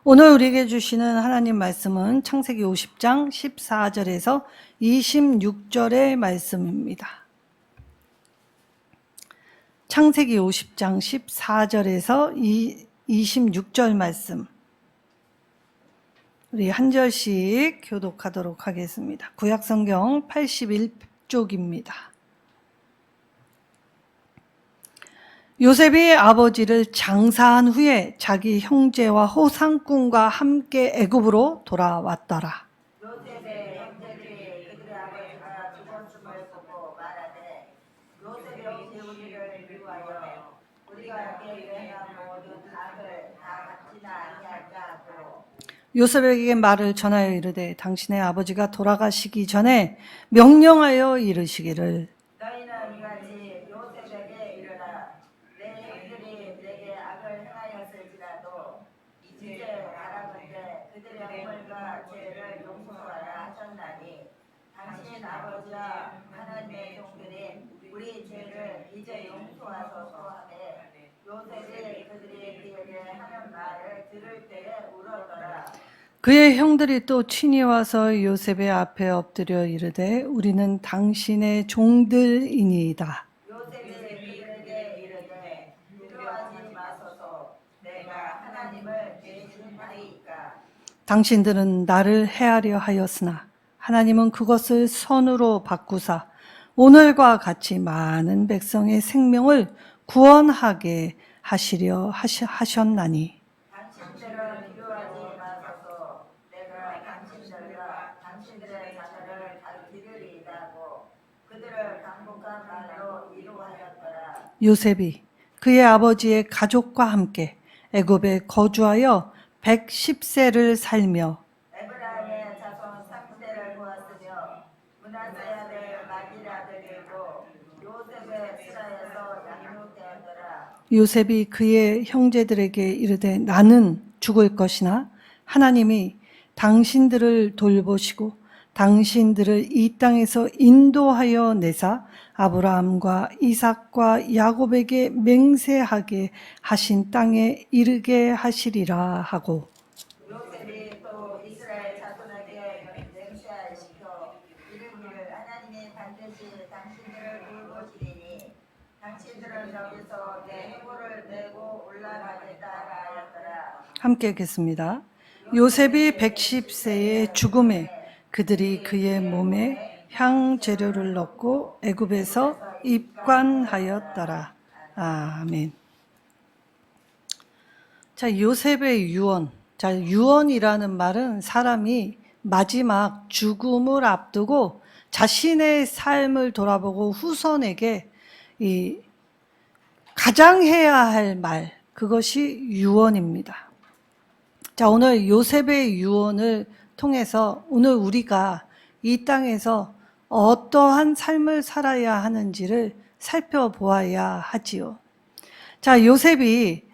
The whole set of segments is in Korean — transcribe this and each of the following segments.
오늘 우리에게 주시는 하나님 말씀은 창세기 50장 14절에서 26절의 말씀입니다. 창세기 50장 14절에서 26절 말씀, 우리 한 절씩 교독하도록 하겠습니다. 구약성경 81쪽입니다. 요셉이 아버지를 장사한 후에 자기 형제와 호상꾼과 함께 애굽으로 돌아왔더라. 요셉의 형제들이 그들의 아버지가 죽었음을 보고 말하되 요셉의 우리를 미워하여 우리가 그에게 행한 모든 악을 다 갚지나 아니할까 하고 요셉에게 말을 전하여 이르되 당신의 아버지가 돌아가시기 전에 명령하여 이르시기를 너희는 이같이 요셉에게 이르라. 내 형들이 내게 악을 행하였을지라도 이제 바라건대 그들의 허물과 죄를 용서하라 하셨나니 당신 아버지와 하나님의 종들인 우리 죄를 이제 용서하소서 하되 요셉이 그들이 그에게 하는 말을 들을 때에 울었더라. 그의 형들이 또 친히 와서 요셉의 앞에 엎드려 이르되 우리는 당신의 종들이니이다. 요셉이 그들에게 이르되 두려워하지 마소서. 내가 하나님을 대신하리이까. 당신들은 나를 해하려 하였으나 하나님은 그것을 선으로 바꾸사 오늘과 같이 많은 백성의 생명을 구원하게 하시려 하셨나니 당신들은 두려워하지 마소서. 내가 당신들과 당신들의 자녀를 가르치리이다고 그들을 강복한 말로 이루하였더라. 요셉이 그의 아버지의 가족과 함께 애굽에 거주하여 110세를 살며 에브라임의 자손 3세를 보았으며 므낫세 아들 마길 아들이고 요셉의 스라에서 양육되었더라. 요셉이 그의 형제들에게 이르되 나는 죽을 것이나 하나님이 당신들을 돌보시고 당신들을 이 땅에서 인도하여 내사 아브라함과 이삭과 야곱에게 맹세하게 하신 땅에 이르게 하시리라 하고 요셉이 또 이스라엘 자손에게 맹세하시켜 이르기를 하나님이 반드시 당신들을 돌보시리니 당신들은 여기서 내 해골을 메고 올라가겠다 하였더라. 함께 읽겠습니다. 요셉이 110세의 죽음에 그들이 그의 몸에 향 재료를 넣고 애굽에서 입관하였더라. 아멘. 자, 요셉의 유언. 자, 유언이라는 말은 사람이 마지막 죽음을 앞두고 자신의 삶을 돌아보고 후손에게 가장 해야 할 말, 그것이 유언입니다. 자, 오늘 요셉의 유언을 통해서 오늘 우리가 이 땅에서 어떠한 삶을 살아야 하는지를 살펴보아야 하지요. 자, 요셉이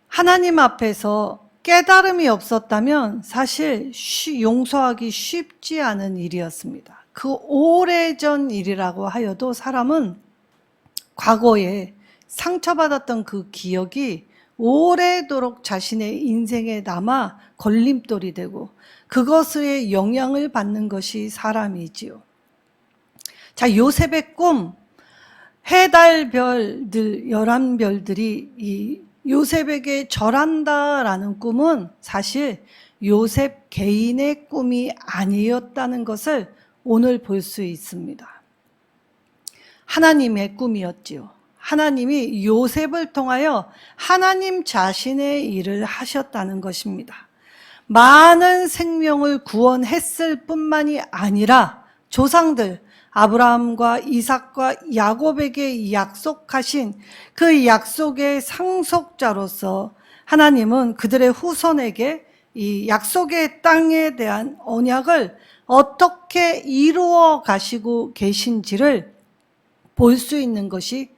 하나님 앞에서 깨달음이 없었다면 사실 용서하기 쉽지 않은 일이었습니다. 그 오래전 일이라고 하여도 사람은 과거에 상처받았던 그 기억이 오래도록 자신의 인생에 남아 걸림돌이 되고 그것의 영향을 받는 것이 사람이지요. 자, 요셉의 꿈, 해달별들, 11별들이 이 요셉에게 절한다라는 꿈은 사실 요셉 개인의 꿈이 아니었다는 것을 오늘 볼 수 있습니다. 하나님의 꿈이었지요. 하나님이 요셉을 통하여 하나님 자신의 일을 하셨다는 것입니다. 많은 생명을 구원했을 뿐만이 아니라 조상들 아브라함과 이삭과 야곱에게 약속하신 그 약속의 상속자로서 하나님은 그들의 후손에게 이 약속의 땅에 대한 언약을 어떻게 이루어 가시고 계신지를 볼 수 있는 것이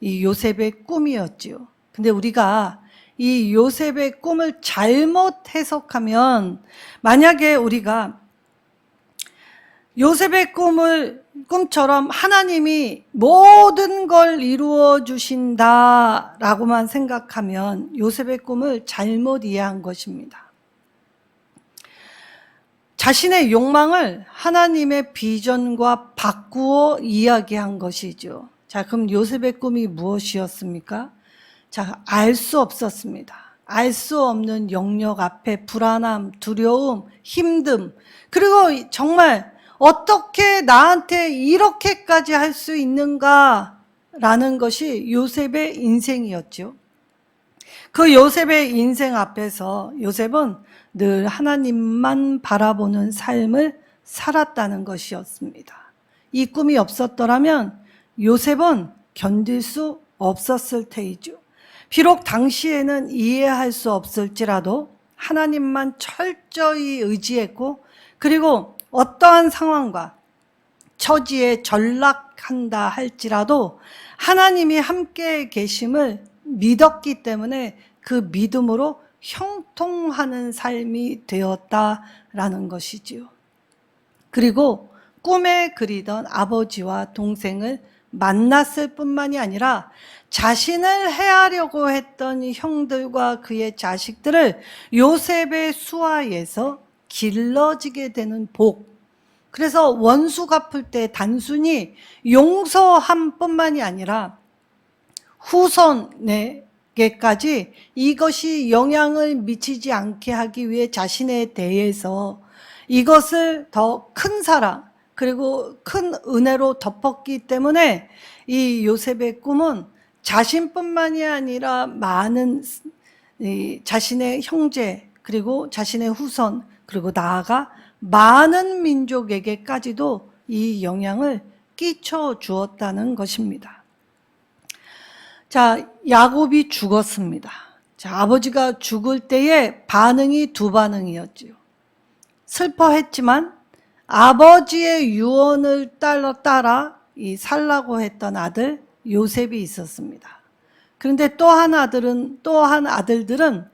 이 요셉의 꿈이었지요. 근데 우리가 이 요셉의 꿈을 잘못 해석하면 만약에 우리가 요셉의 꿈처럼 하나님이 모든 걸 이루어 주신다라고만 생각하면 요셉의 꿈을 잘못 이해한 것입니다. 자신의 욕망을 하나님의 비전과 바꾸어 이야기한 것이죠. 자, 그럼 요셉의 꿈이 무엇이었습니까? 자, 알 수 없었습니다. 알 수 없는 영역 앞에 불안함, 두려움, 힘듦, 그리고 정말 어떻게 나한테 이렇게까지 할 수 있는가라는 것이 요셉의 인생이었죠. 그 요셉의 인생 앞에서 요셉은 늘 하나님만 바라보는 삶을 살았다는 것이었습니다. 이 꿈이 없었더라면 요셉은 견딜 수 없었을 테이죠. 비록 당시에는 이해할 수 없을지라도 하나님만 철저히 의지했고, 그리고 어떠한 상황과 처지에 전락한다 할지라도 하나님이 함께 계심을 믿었기 때문에 그 믿음으로 형통하는 삶이 되었다라는 것이지요. 그리고 꿈에 그리던 아버지와 동생을 만났을 뿐만이 아니라 자신을 해하려고 했던 형들과 그의 자식들을 요셉의 수하에서 길러지게 되는 복. 그래서 원수 갚을 때 단순히 용서함 뿐만이 아니라 후손에게까지 이것이 영향을 미치지 않게 하기 위해 자신에 대해서 이것을 더 큰 사랑, 그리고 큰 은혜로 덮었기 때문에 이 요셉의 꿈은 자신뿐만이 아니라 많은 자신의 형제, 그리고 자신의 후손, 그리고 나아가 많은 민족에게까지도 이 영향을 끼쳐 주었다는 것입니다. 자, 야곱이 죽었습니다. 자, 아버지가 죽을 때의 반응이 두 반응이었지요. 슬퍼했지만 아버지의 유언을 따라 살라고 했던 아들 요셉이 있었습니다. 그런데 또한 아들들은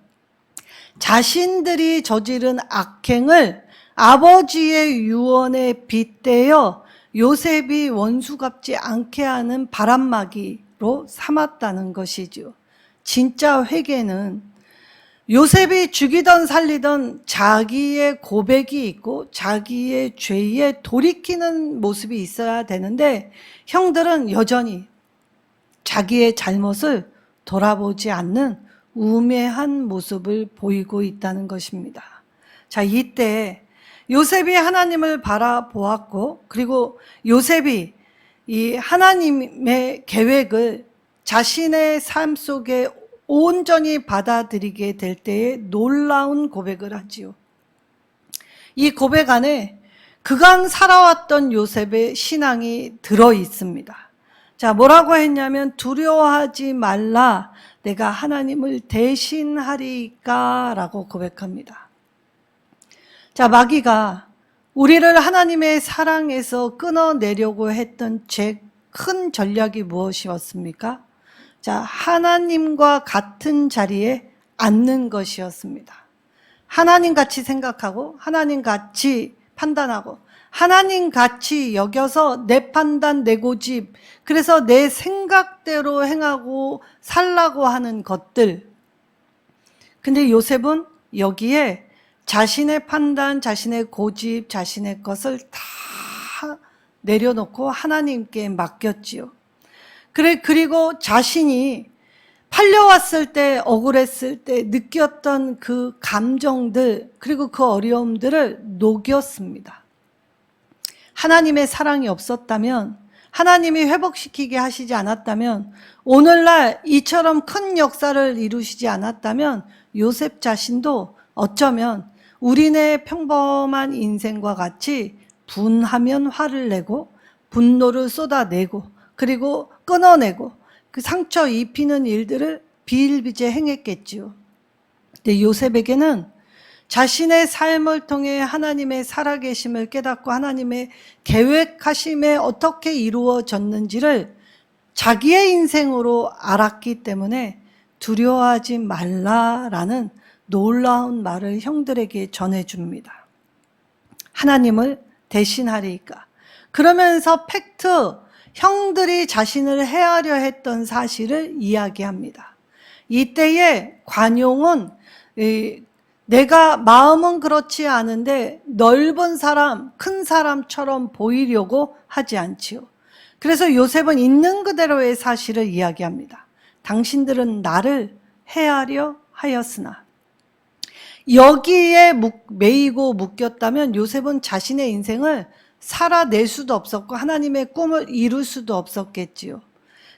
자신들이 저지른 악행을 아버지의 유언에 빗대어 요셉이 원수 갚지 않게 하는 바람막이로 삼았다는 것이죠. 진짜 회개는 요셉이 죽이던 살리던 자기의 고백이 있고 자기의 죄에 돌이키는 모습이 있어야 되는데, 형들은 여전히 자기의 잘못을 돌아보지 않는 우매한 모습을 보이고 있다는 것입니다. 자, 이때 요셉이 하나님을 바라보았고, 그리고 요셉이 이 하나님의 계획을 자신의 삶 속에 온전히 받아들이게 될 때에 놀라운 고백을 하지요. 이 고백 안에 그간 살아왔던 요셉의 신앙이 들어 있습니다. 자, 뭐라고 했냐면 두려워하지 말라, 내가 하나님을 대신하리까 라고 고백합니다. 자, 마귀가 우리를 하나님의 사랑에서 끊어내려고 했던 제 큰 전략이 무엇이었습니까? 자, 하나님과 같은 자리에 앉는 것이었습니다. 하나님 같이 생각하고 하나님 같이 판단하고 하나님 같이 여겨서 내 판단, 내 고집, 그래서 내 생각대로 행하고 살라고 하는 것들. 근데 요셉은 여기에 자신의 판단, 자신의 고집, 자신의 것을 다 내려놓고 하나님께 맡겼지요. 그리고 자신이 팔려왔을 때, 억울했을 때 느꼈던 그 감정들, 그리고 그 어려움들을 녹였습니다. 하나님의 사랑이 없었다면, 하나님이 회복시키게 하시지 않았다면, 오늘날 이처럼 큰 역사를 이루시지 않았다면 요셉 자신도 어쩌면 우리네 평범한 인생과 같이 분하면 화를 내고 분노를 쏟아내고 그리고 끊어내고 그 상처 입히는 일들을 비일비재 행했겠지요. 근데 요셉에게는 자신의 삶을 통해 하나님의 살아계심을 깨닫고 하나님의 계획하심에 어떻게 이루어졌는지를 자기의 인생으로 알았기 때문에 두려워하지 말라라는 놀라운 말을 형들에게 전해줍니다. 하나님을 대신하리이까. 그러면서 팩트, 형들이 자신을 해하려 했던 사실을 이야기합니다. 이때에 관용은 내가 마음은 그렇지 않은데 넓은 사람, 큰 사람처럼 보이려고 하지 않지요. 그래서 요셉은 있는 그대로의 사실을 이야기합니다. 당신들은 나를 해하려 하였으나. 여기에 매이고 묶였다면 요셉은 자신의 인생을 살아낼 수도 없었고 하나님의 꿈을 이룰 수도 없었겠지요.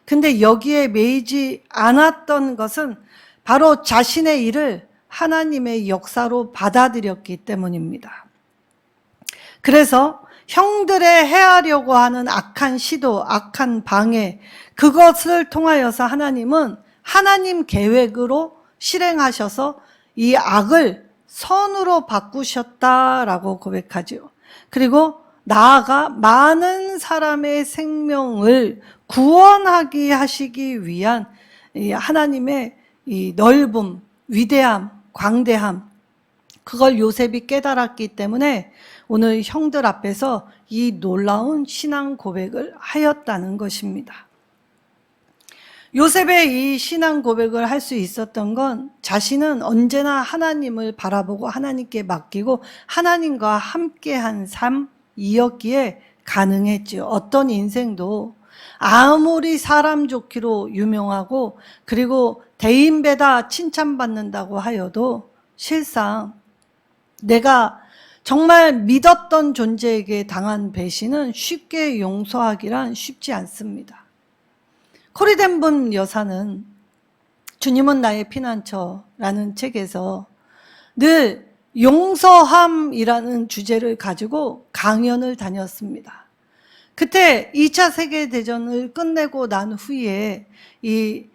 근데 여기에 매이지 않았던 것은 바로 자신의 일을 하나님의 역사로 받아들였기 때문입니다. 그래서 형들의 해하려고 하는 악한 시도, 악한 방해, 그것을 통하여서 하나님은 하나님 계획으로 실행하셔서 이 악을 선으로 바꾸셨다라고 고백하죠. 그리고 나아가 많은 사람의 생명을 구원하게 하시기 위한 이 하나님의 이 넓음, 위대함, 광대함, 그걸 요셉이 깨달았기 때문에 오늘 형들 앞에서 이 놀라운 신앙 고백을 하였다는 것입니다. 요셉의 이 신앙 고백을 할 수 있었던 건 자신은 언제나 하나님을 바라보고 하나님께 맡기고 하나님과 함께한 삶이었기에 가능했지요. 어떤 인생도 아무리 사람 좋기로 유명하고 그리고 대인배다 칭찬받는다고 하여도 실상 내가 정말 믿었던 존재에게 당한 배신은 쉽게 용서하기란 쉽지 않습니다. 코리덴분 여사는 주님은 나의 피난처라는 책에서 늘 용서함이라는 주제를 가지고 강연을 다녔습니다. 그때 2차 세계대전을 끝내고 난 후에 이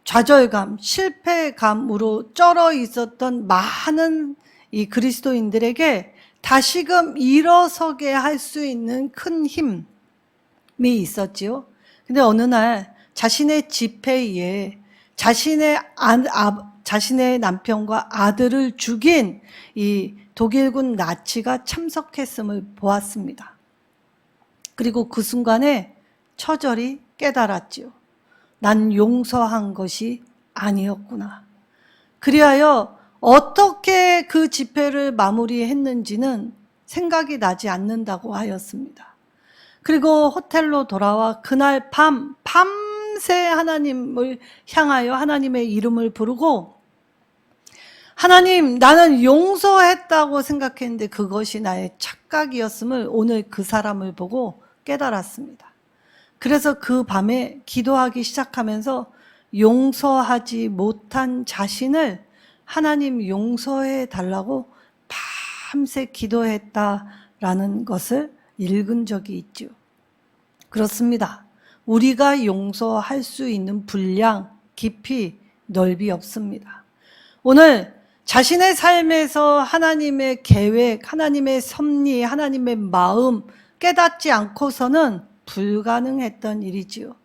좌절감, 실패감으로 쩔어 있었던 많은 이 그리스도인들에게 다시금 일어서게 할 수 있는 큰 힘이 있었지요. 근데 어느 날 자신의 집회에 자신의 남편과 아들을 죽인 이 독일군 나치가 참석했음을 보았습니다. 그리고 그 순간에 처절히 깨달았지요. 난 용서한 것이 아니었구나. 그리하여 어떻게 그 집회를 마무리했는지는 생각이 나지 않는다고 하였습니다. 그리고 호텔로 돌아와 그날 밤새 하나님을 향하여 하나님의 이름을 부르고 하나님, 나는 용서했다고 생각했는데 그것이 나의 착각이었음을 오늘 그 사람을 보고 깨달았습니다. 그래서 그 밤에 기도하기 시작하면서 용서하지 못한 자신을 하나님 용서해 달라고 밤새 기도했다라는 것을 읽은 적이 있죠. 그렇습니다. 우리가 용서할 수 있는 분량, 깊이, 넓이 없습니다. 오늘 자신의 삶에서 하나님의 계획, 하나님의 섭리, 하나님의 마음 깨닫지 않고서는 불가능했던 일이지요.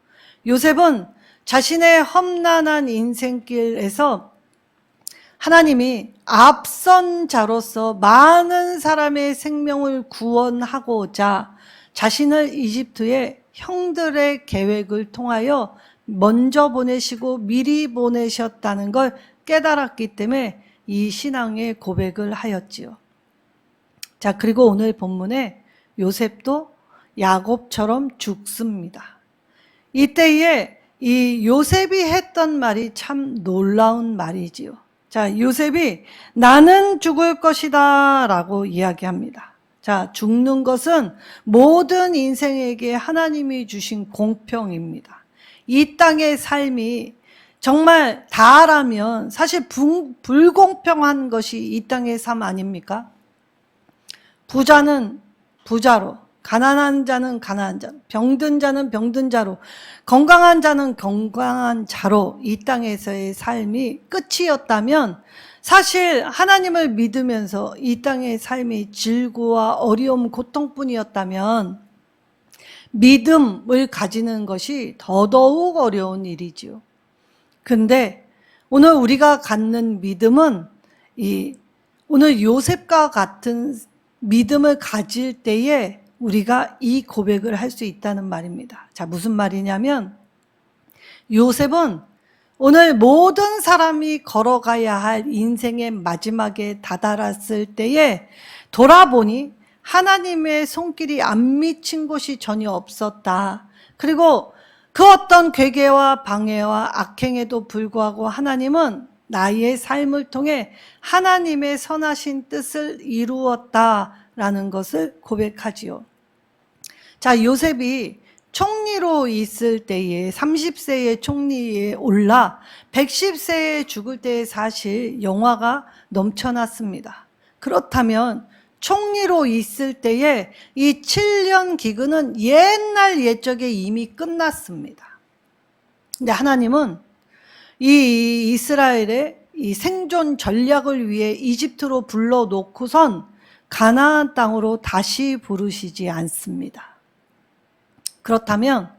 요셉은 자신의 험난한 인생길에서 하나님이 앞선 자로서 많은 사람의 생명을 구원하고자 자신을 이집트의 형들의 계획을 통하여 먼저 보내시고 미리 보내셨다는 걸 깨달았기 때문에 이 신앙의 고백을 하였지요. 자, 그리고 오늘 본문에 요셉도 야곱처럼 죽습니다. 이때에 이 요셉이 했던 말이 참 놀라운 말이지요. 자, 요셉이 나는 죽을 것이다 라고 이야기합니다. 자, 죽는 것은 모든 인생에게 하나님이 주신 공평입니다. 이 땅의 삶이 정말 다라면 사실 불공평한 것이 이 땅의 삶 아닙니까? 부자는 부자로, 가난한 자는 가난한 자로, 병든 자는 병든 자로, 건강한 자는 건강한 자로 이 땅에서의 삶이 끝이었다면 사실 하나님을 믿으면서 이 땅의 삶이 질고와 어려움, 고통뿐이었다면 믿음을 가지는 것이 더더욱 어려운 일이지요. 근데 오늘 우리가 갖는 믿음은 오늘 요셉과 같은 믿음을 가질 때에 우리가 이 고백을 할 수 있다는 말입니다. 자, 무슨 말이냐면 요셉은 오늘 모든 사람이 걸어가야 할 인생의 마지막에 다다랐을 때에 돌아보니 하나님의 손길이 안 미친 곳이 전혀 없었다. 그리고 그 어떤 괴계와 방해와 악행에도 불구하고 하나님은 나의 삶을 통해 하나님의 선하신 뜻을 이루었다라는 것을 고백하지요. 자, 요셉이 총리로 있을 때에 30세의 총리에 올라 110세에 죽을 때에 사실 영화가 넘쳐났습니다. 그렇다면 총리로 있을 때에 이 7년 기근은 옛날 옛적에 이미 끝났습니다. 근데 하나님은 이 이스라엘의 이 생존 전략을 위해 이집트로 불러놓고선 가나안 땅으로 다시 부르시지 않습니다. 그렇다면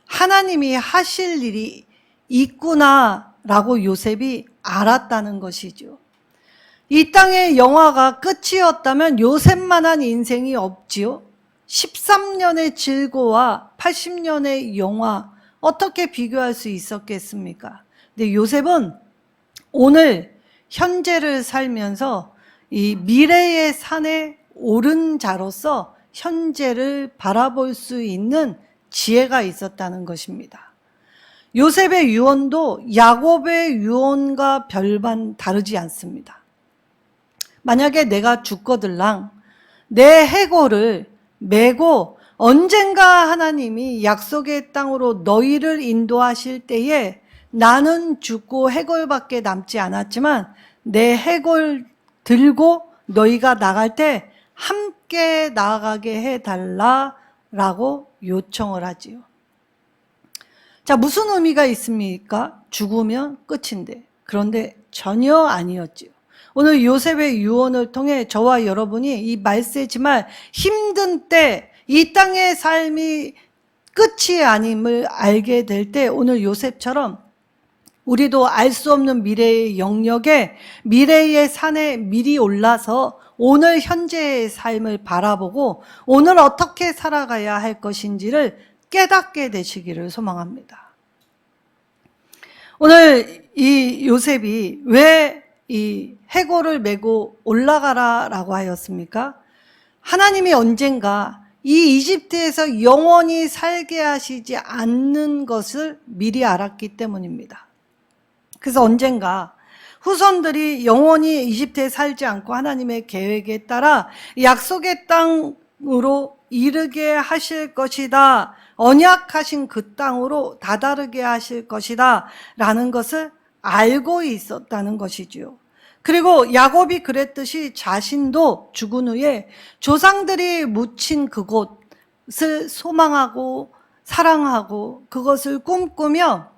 하나님이 하실 일이 있구나라고 요셉이 알았다는 것이죠. 이 땅의 영화가 끝이었다면 요셉만한 인생이 없지요. 13년의 질고와 80년의 영화 어떻게 비교할 수 있었겠습니까? 근데 요셉은 오늘 현재를 살면서 이 미래의 산에 오른 자로서 현재를 바라볼 수 있는 지혜가 있었다는 것입니다. 요셉의 유언도 야곱의 유언과 별반 다르지 않습니다. 만약에 내가 죽거들랑 내 해골을 메고 언젠가 하나님이 약속의 땅으로 너희를 인도하실 때에 나는 죽고 해골밖에 남지 않았지만 내 해골 들고 너희가 나갈 때 함께 나아가게 해달라라고 요청을 하지요. 자, 무슨 의미가 있습니까? 죽으면 끝인데. 그런데 전혀 아니었지요. 오늘 요셉의 유언을 통해 저와 여러분이 이 말세지만 힘든 때 이 땅의 삶이 끝이 아님을 알게 될 때 오늘 요셉처럼 우리도 알 수 없는 미래의 영역에 미래의 산에 미리 올라서 오늘 현재의 삶을 바라보고 오늘 어떻게 살아가야 할 것인지를 깨닫게 되시기를 소망합니다. 오늘 이 요셉이 왜 이 해골을 메고 올라가라라고 하였습니까? 하나님이 언젠가 이 이집트에서 영원히 살게 하시지 않는 것을 미리 알았기 때문입니다. 그래서 언젠가 후손들이 영원히 이집트에 살지 않고 하나님의 계획에 따라 약속의 땅으로 이르게 하실 것이다. 언약하신 그 땅으로 다다르게 하실 것이다. 라는 것을 알고 있었다는 것이지요. 그리고 야곱이 그랬듯이 자신도 죽은 후에 조상들이 묻힌 그곳을 소망하고 사랑하고 그것을 꿈꾸며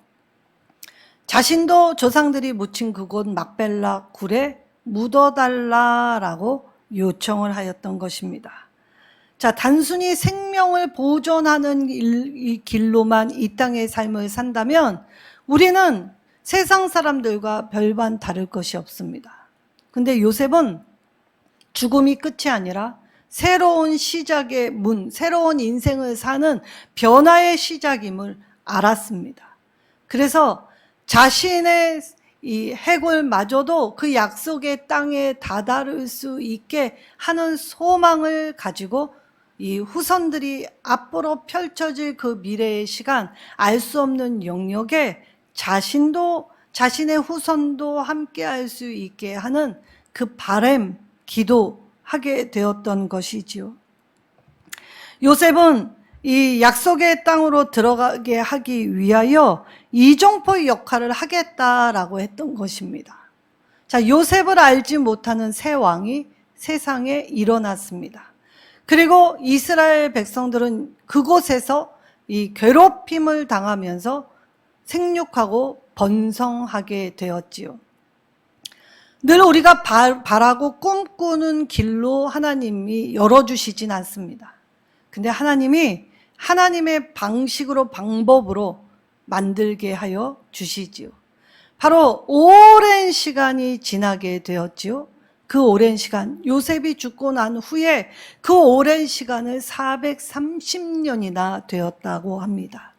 자신도 조상들이 묻힌 그곳 막벨라 굴에 묻어달라라고 요청을 하였던 것입니다. 자, 단순히 생명을 보존하는 이 길로만 이 땅의 삶을 산다면 우리는 세상 사람들과 별반 다를 것이 없습니다. 근데 요셉은 죽음이 끝이 아니라 새로운 시작의 문, 새로운 인생을 사는 변화의 시작임을 알았습니다. 그래서 자신의 이 해골마저도 그 약속의 땅에 다다를 수 있게 하는 소망을 가지고 이 후손들이 앞으로 펼쳐질 그 미래의 시간, 알 수 없는 영역에 자신도 자신의 후손도 함께 할 수 있게 하는 그 바람, 기도하게 되었던 것이지요. 요셉은 이 약속의 땅으로 들어가게 하기 위하여 이종포의 역할을 하겠다라고 했던 것입니다. 자, 요셉을 알지 못하는 새 왕이 세상에 일어났습니다. 그리고 이스라엘 백성들은 그곳에서 이 괴롭힘을 당하면서 생육하고 번성하게 되었지요. 늘 우리가 바라고 꿈꾸는 길로 하나님이 열어주시진 않습니다. 근데 하나님이 하나님의 방식으로 방법으로 만들게 하여 주시지요. 바로 오랜 시간이 지나게 되었지요. 그 오랜 시간, 요셉이 죽고 난 후에 그 오랜 시간을 430년이나 되었다고 합니다.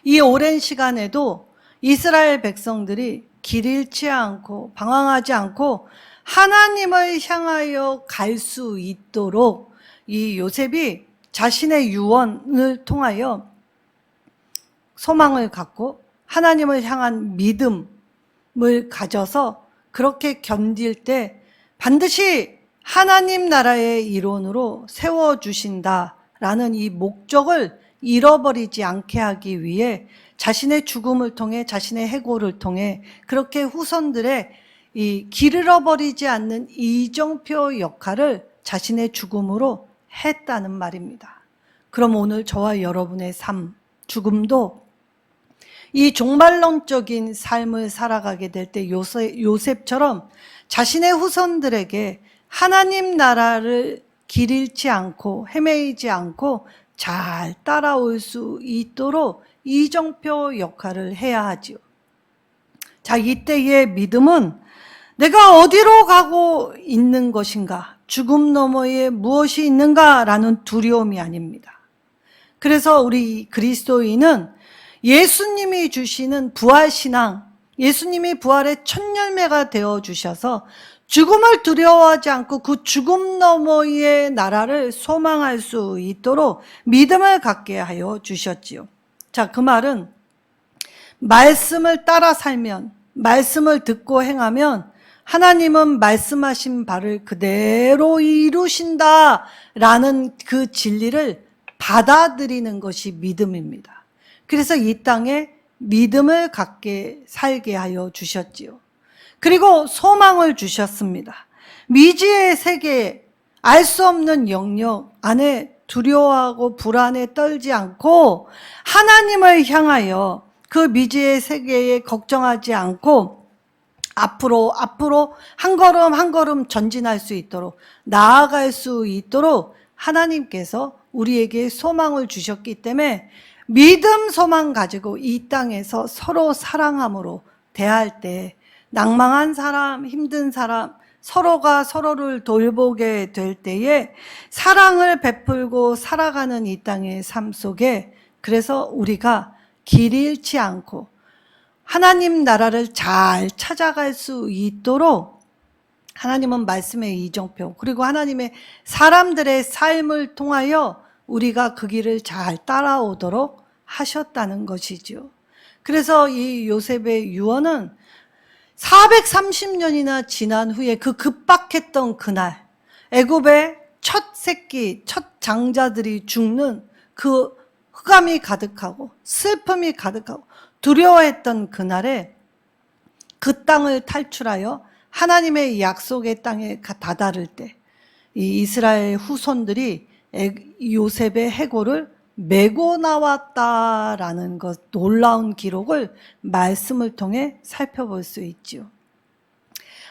이 오랜 시간에도 이스라엘 백성들이 길 잃지 않고 방황하지 않고 하나님을 향하여 갈 수 있도록 이 요셉이 자신의 유언을 통하여 소망을 갖고 하나님을 향한 믿음을 가져서 그렇게 견딜 때 반드시 하나님 나라의 일원으로 세워주신다라는 이 목적을 잃어버리지 않게 하기 위해 자신의 죽음을 통해 자신의 해고를 통해 그렇게 후손들의 이 길 잃어버리지 않는 이정표 역할을 자신의 죽음으로 했다는 말입니다. 그럼 오늘 저와 여러분의 삶, 죽음도 이 종말론적인 삶을 살아가게 될 때 요셉처럼 자신의 후손들에게 하나님 나라를 길 잃지 않고 헤매이지 않고 잘 따라올 수 있도록 이정표 역할을 해야 하지요. 자, 이때의 믿음은 내가 어디로 가고 있는 것인가, 죽음 너머에 무엇이 있는가라는 두려움이 아닙니다. 그래서 우리 그리스도인은 예수님이 주시는 부활신앙, 예수님이 부활의 첫 열매가 되어주셔서 죽음을 두려워하지 않고 그 죽음 너머의 나라를 소망할 수 있도록 믿음을 갖게 하여 주셨지요. 자, 그 말은 말씀을 따라 살면, 말씀을 듣고 행하면 하나님은 말씀하신 바를 그대로 이루신다라는 그 진리를 받아들이는 것이 믿음입니다. 그래서 이 땅에 믿음을 갖게 살게 하여 주셨지요. 그리고 소망을 주셨습니다. 미지의 세계, 알 수 없는 영역 안에 두려워하고 불안에 떨지 않고 하나님을 향하여 그 미지의 세계에 걱정하지 않고 앞으로 한 걸음 한 걸음 전진할 수 있도록, 나아갈 수 있도록 하나님께서 우리에게 소망을 주셨기 때문에 믿음 소망 가지고 이 땅에서 서로 사랑함으로 대할 때 낭망한 사람, 힘든 사람, 서로가 서로를 돌보게 될 때에 사랑을 베풀고 살아가는 이 땅의 삶 속에, 그래서 우리가 길 잃지 않고 하나님 나라를 잘 찾아갈 수 있도록 하나님은 말씀의 이정표, 그리고 하나님의 사람들의 삶을 통하여 우리가 그 길을 잘 따라오도록 하셨다는 것이죠. 그래서 이 요셉의 유언은 430년이나 지난 후에 그 급박했던 그날, 애굽의 첫 새끼, 첫 장자들이 죽는 그 흑암이 가득하고 슬픔이 가득하고 두려워했던 그날에 그 땅을 탈출하여 하나님의 약속의 땅에 다다를 때 이 이스라엘 후손들이 요셉의 해고를 메고 나왔다라는 것, 놀라운 기록을 말씀을 통해 살펴볼 수 있지요.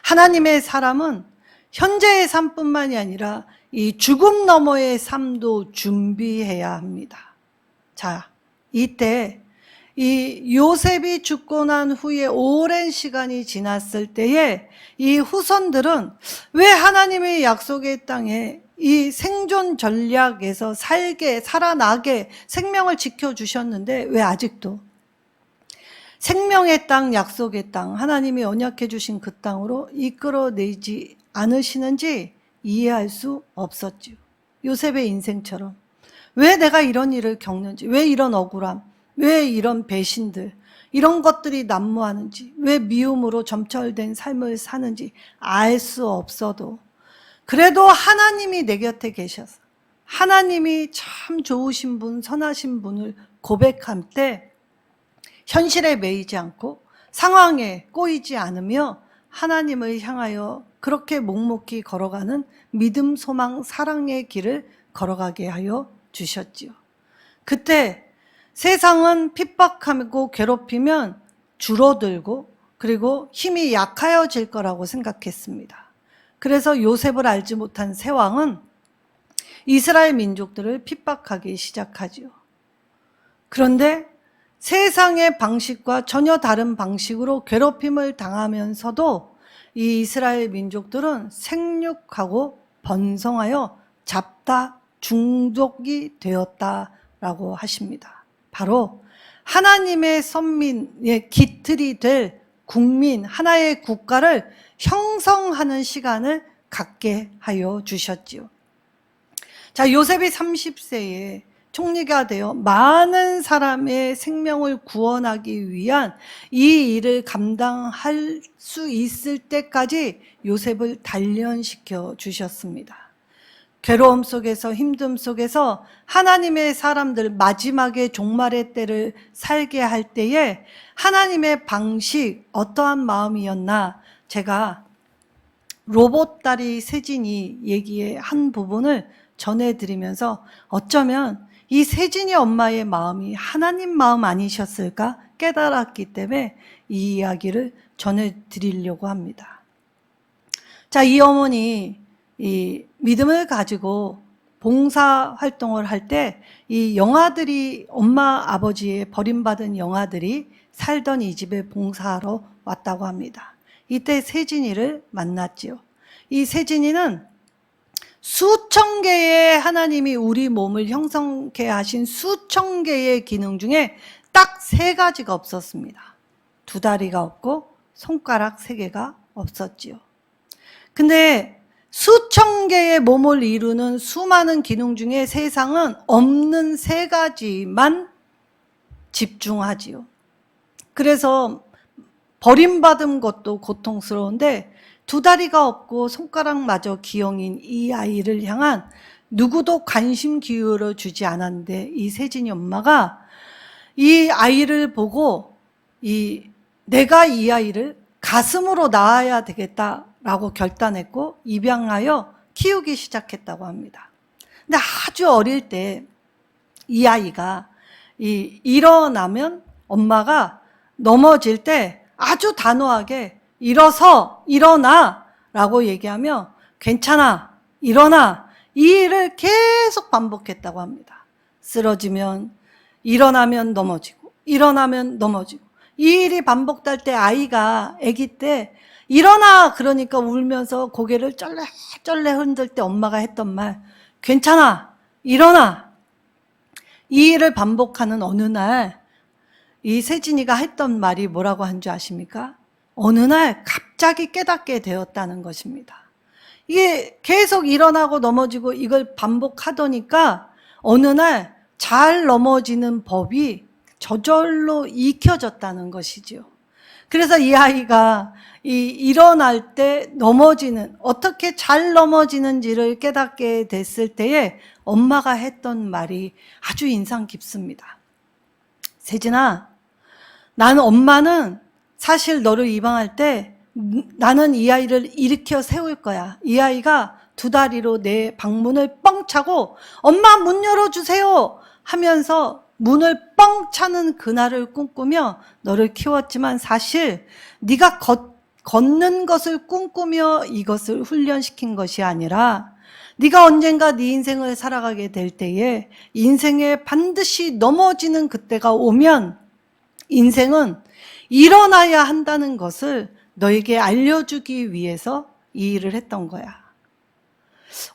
하나님의 사람은 현재의 삶뿐만이 아니라 이 죽음 너머의 삶도 준비해야 합니다. 자, 이때 이 요셉이 죽고 난 후에 오랜 시간이 지났을 때에 이 후손들은 왜 하나님의 약속의 땅에 이 생존 전략에서 살아나게 생명을 지켜주셨는데 왜 아직도 생명의 땅, 약속의 땅, 하나님이 언약해 주신 그 땅으로 이끌어내지 않으시는지 이해할 수 없었지요. 요셉의 인생처럼 왜 내가 이런 일을 겪는지, 왜 이런 억울함, 왜 이런 배신들, 이런 것들이 난무하는지, 왜 미움으로 점철된 삶을 사는지 알 수 없어도 그래도 하나님이 내 곁에 계셔서 하나님이 참 좋으신 분, 선하신 분을 고백할 때 현실에 매이지 않고 상황에 꼬이지 않으며 하나님을 향하여 그렇게 묵묵히 걸어가는 믿음, 소망, 사랑의 길을 걸어가게 하여 주셨지요. 그때 세상은 핍박하고 괴롭히면 줄어들고 그리고 힘이 약하여질 거라고 생각했습니다. 그래서 요셉을 알지 못한 세왕은 이스라엘 민족들을 핍박하기 시작하지요. 그런데 세상의 방식과 전혀 다른 방식으로 괴롭힘을 당하면서도 이 이스라엘 민족들은 생육하고 번성하여 잡다 중독이 되었다라고 하십니다. 바로 하나님의 선민의 기틀이 될 국민, 하나의 국가를 형성하는 시간을 갖게 하여 주셨지요. 자, 요셉이 30세에 총리가 되어 많은 사람의 생명을 구원하기 위한 이 일을 감당할 수 있을 때까지 요셉을 단련시켜 주셨습니다. 괴로움 속에서, 힘듦 속에서 하나님의 사람들, 마지막에 종말의 때를 살게 할 때에 하나님의 방식, 어떠한 마음이었나, 제가 로봇다리 세진이 얘기의 한 부분을 전해드리면서 어쩌면 이 세진이 엄마의 마음이 하나님 마음 아니셨을까 깨달았기 때문에 이 이야기를 전해드리려고 합니다. 자, 이 어머니 이 믿음을 가지고 봉사 활동을 할 때 이 영아들이, 엄마 아버지의 버림받은 영아들이 살던 이 집에 봉사하러 왔다고 합니다. 이때 세진이를 만났지요. 이 세진이는 수천 개의, 하나님이 우리 몸을 형성케 하신 수천 개의 기능 중에 딱 3가지가 없었습니다. 2다리가 없고 손가락 3개가 없었지요. 근데 수천 개의 몸을 이루는 수많은 기능 중에 세상은 없는 3가지만 집중하지요. 그래서 버림받은 것도 고통스러운데 2다리가 없고 손가락마저 기형인 이 아이를 향한 누구도 관심 기울여 주지 않았는데 이 세진이 엄마가 이 아이를 보고 내가 이 아이를 가슴으로 낳아야 되겠다라고 결단했고 입양하여 키우기 시작했다고 합니다. 근데 아주 어릴 때 이 아이가 일어나면 엄마가 넘어질 때 아주 단호하게 일어나 라고 얘기하며 괜찮아, 일어나, 이 일을 계속 반복했다고 합니다. 쓰러지면, 일어나면 넘어지고, 일어나면 넘어지고, 이 일이 반복될 때 아이가 아기 때 일어나 그러니까 울면서 고개를 쩔레쩔레 흔들 때 엄마가 했던 말, 괜찮아, 일어나. 이 일을 반복하는 어느 날 이 세진이가 했던 말이 뭐라고 한 줄 아십니까? 어느 날 갑자기 깨닫게 되었다는 것입니다. 이게 계속 일어나고 넘어지고 이걸 반복하더니까 어느 날 잘 넘어지는 법이 저절로 익혀졌다는 것이죠. 그래서 이 아이가 일어날 때 넘어지는, 어떻게 잘 넘어지는지를 깨닫게 됐을 때에 엄마가 했던 말이 아주 인상 깊습니다. 세진아, 엄마는 사실 너를 입양할 때 나는 이 아이를 일으켜 세울 거야. 이 아이가 2다리로 내 방문을 뻥 차고 엄마 문 열어주세요 하면서 문을 뻥 차는 그날을 꿈꾸며 너를 키웠지만 사실 네가 걷는 것을 꿈꾸며 이것을 훈련시킨 것이 아니라 네가 언젠가 네 인생을 살아가게 될 때에 인생에 반드시 넘어지는 그때가 오면 인생은 일어나야 한다는 것을 너에게 알려주기 위해서 이 일을 했던 거야.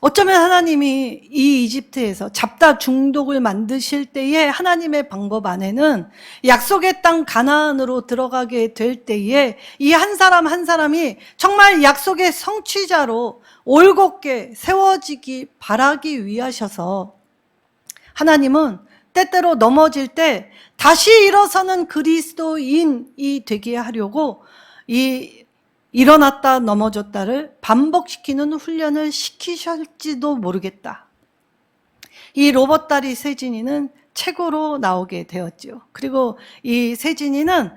어쩌면 하나님이 이 이집트에서 잡다 중독을 만드실 때에 하나님의 방법 안에는 약속의 땅 가나안으로 들어가게 될 때에 이 한 사람 한 사람이 정말 약속의 성취자로 올곧게 세워지기 바라기 위하셔서 하나님은 때때로 넘어질 때 다시 일어서는 그리스도인이 되게 하려고 일어났다 넘어졌다를 반복시키는 훈련을 시키실지도 모르겠다. 이 로봇다리 세진이는 책으로 나오게 되었죠. 그리고 이 세진이는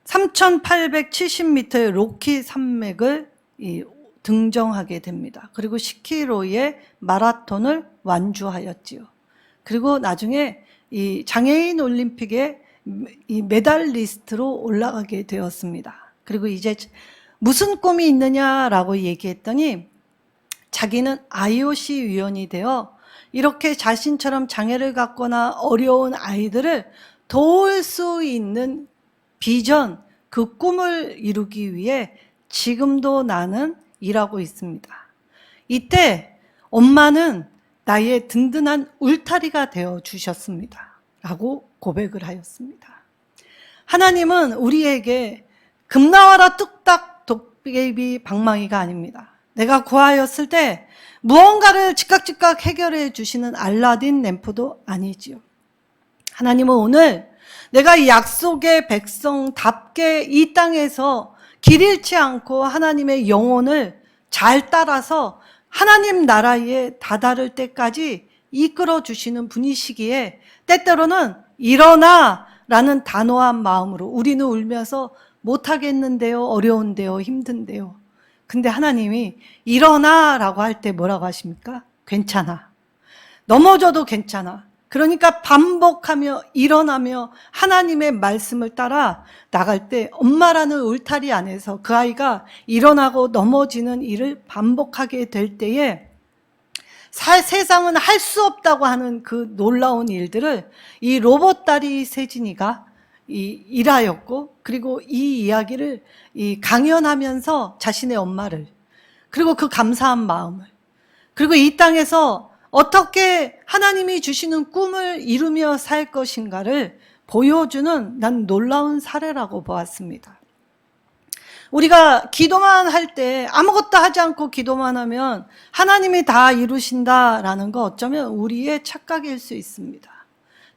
3,870m의 로키 산맥을 등정하게 됩니다. 그리고 10km의 마라톤을 완주하였지요. 그리고 나중에 이 장애인 올림픽에 이 메달리스트로 올라가게 되었습니다. 그리고 이제 무슨 꿈이 있느냐라고 얘기했더니 자기는 IOC 위원이 되어 이렇게 자신처럼 장애를 갖거나 어려운 아이들을 도울 수 있는 비전, 그 꿈을 이루기 위해 지금도 나는 일하고 있습니다. 이때 엄마는 나의 든든한 울타리가 되어 주셨습니다. 라고 고백을 하였습니다. 하나님은 우리에게 금나와라 뚝딱 도깨비 방망이가 아닙니다. 내가 구하였을 때 무언가를 즉각 해결해 주시는 알라딘 램프도 아니지요. 하나님은 오늘 내가 이 약속의 백성답게 이 땅에서 길 잃지 않고 하나님의 영혼을 잘 따라서 하나님 나라에 다다를 때까지 이끌어 주시는 분이시기에 때때로는 일어나 라는 단호한 마음으로 우리는 울면서 못하겠는데요, 어려운데요, 힘든데요. 근데 하나님이 일어나 라고 할 때 뭐라고 하십니까? 괜찮아. 넘어져도 괜찮아. 그러니까 반복하며 일어나며 하나님의 말씀을 따라 나갈 때 엄마라는 울타리 안에서 그 아이가 일어나고 넘어지는 일을 반복하게 될 때에 세상은 할 수 없다고 하는 그 놀라운 일들을 이 로봇다리 세진이가 일하였고, 그리고 이 이야기를 강연하면서 자신의 엄마를, 그리고 그 감사한 마음을, 그리고 이 땅에서 어떻게 하나님이 주시는 꿈을 이루며 살 것인가를 보여주는 난 놀라운 사례라고 보았습니다. 우리가 기도만 할 때 아무것도 하지 않고 기도만 하면 하나님이 다 이루신다라는 거 어쩌면 우리의 착각일 수 있습니다.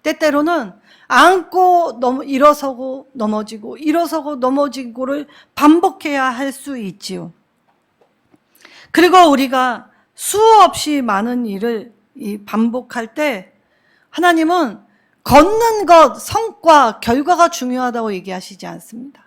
때때로는 안고 일어서고 넘어지고 일어서고 넘어지고를 반복해야 할 수 있지요. 그리고 우리가 수없이 많은 일을 반복할 때 하나님은 걷는 것, 성과, 결과가 중요하다고 얘기하시지 않습니다.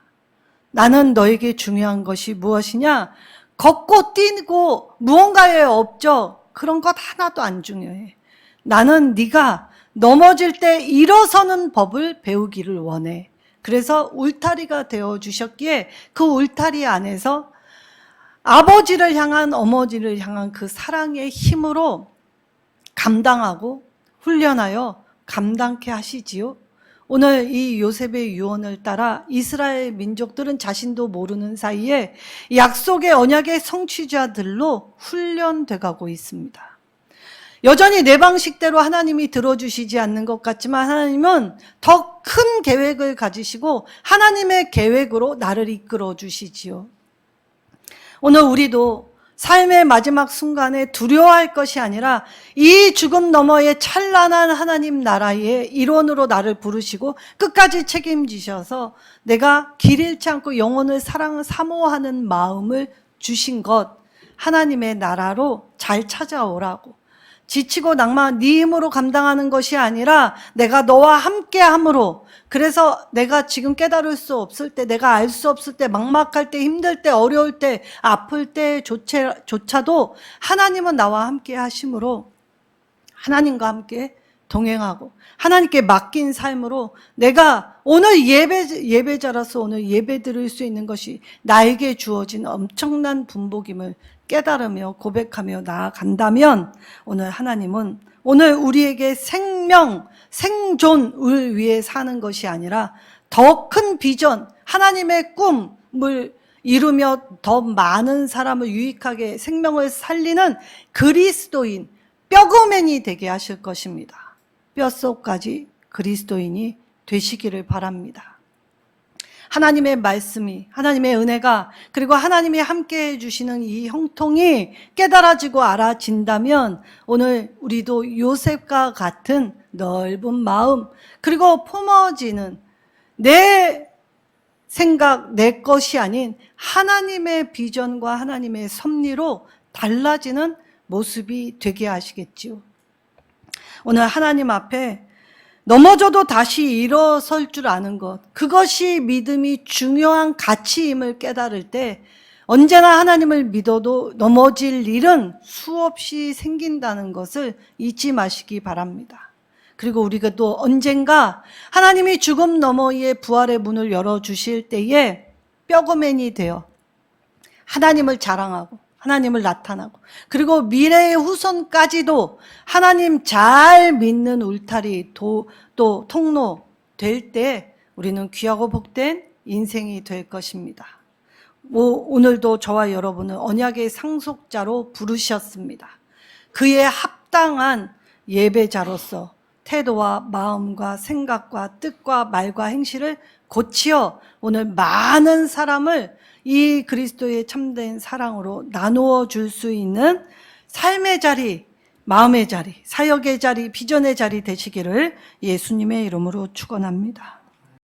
나는 너에게 중요한 것이 무엇이냐? 걷고 뛰고 무언가의 업적, 그런 것 하나도 안 중요해. 나는 네가 넘어질 때 일어서는 법을 배우기를 원해. 그래서 울타리가 되어 주셨기에 그 울타리 안에서 아버지를 향한, 어머니를 향한 그 사랑의 힘으로 감당하고 훈련하여 감당케 하시지요. 오늘 이 요셉의 유언을 따라 이스라엘 민족들은 자신도 모르는 사이에 약속의 언약의 성취자들로 훈련돼 가고 있습니다. 여전히 내 방식대로 하나님이 들어주시지 않는 것 같지만 하나님은 더 큰 계획을 가지시고 하나님의 계획으로 나를 이끌어 주시지요. 오늘 우리도 삶의 마지막 순간에 두려워할 것이 아니라 이 죽음 너머의 찬란한 하나님 나라의 일원으로 나를 부르시고 끝까지 책임지셔서 내가 길 잃지 않고 영혼을 사모하는 마음을 주신 것, 하나님의 나라로 잘 찾아오라고. 지치고 낭만 네 힘으로 감당하는 것이 아니라 내가 너와 함께 함으로, 그래서 내가 지금 깨달을 수 없을 때, 내가 알 수 없을 때, 막막할 때, 힘들 때, 어려울 때, 아플 때조차도 하나님은 나와 함께 하심으로 하나님과 함께 동행하고 하나님께 맡긴 삶으로 내가 오늘 예배자라서 오늘 예배 드릴 수 있는 것이 나에게 주어진 엄청난 분복임을 깨달으며 고백하며 나아간다면 오늘 하나님은 오늘 우리에게 생명, 생존을 위해 사는 것이 아니라 더 큰 비전, 하나님의 꿈을 이루며 더 많은 사람을 유익하게 생명을 살리는 그리스도인, 뼈고맨이 되게 하실 것입니다. 뼛속까지 그리스도인이 되시기를 바랍니다. 하나님의 말씀이, 하나님의 은혜가, 그리고 하나님이 함께 해주시는 이 형통이 깨달아지고 알아진다면 오늘 우리도 요셉과 같은 넓은 마음, 그리고 품어지는 내 생각, 내 것이 아닌 하나님의 비전과 하나님의 섭리로 달라지는 모습이 되게 하시겠지요. 오늘 하나님 앞에 넘어져도 다시 일어설 줄 아는 것, 그것이 믿음이 중요한 가치임을 깨달을 때 언제나 하나님을 믿어도 넘어질 일은 수없이 생긴다는 것을 잊지 마시기 바랍니다. 그리고 우리가 또 언젠가 하나님이 죽음 너머의 부활의 문을 열어주실 때에 뼈고맨이 되어 하나님을 자랑하고 하나님을 나타나고, 그리고 미래의 후손까지도 하나님 잘 믿는 울타리, 또 통로 될 때 우리는 귀하고 복된 인생이 될 것입니다. 오늘도 저와 여러분은 언약의 상속자로 부르셨습니다. 그에 합당한 예배자로서 태도와 마음과 생각과 뜻과 말과 행실을 고치어 오늘 많은 사람을 이 그리스도의 참된 사랑으로 나누어 줄 수 있는 삶의 자리, 마음의 자리, 사역의 자리, 비전의 자리 되시기를 예수님의 이름으로 축원합니다.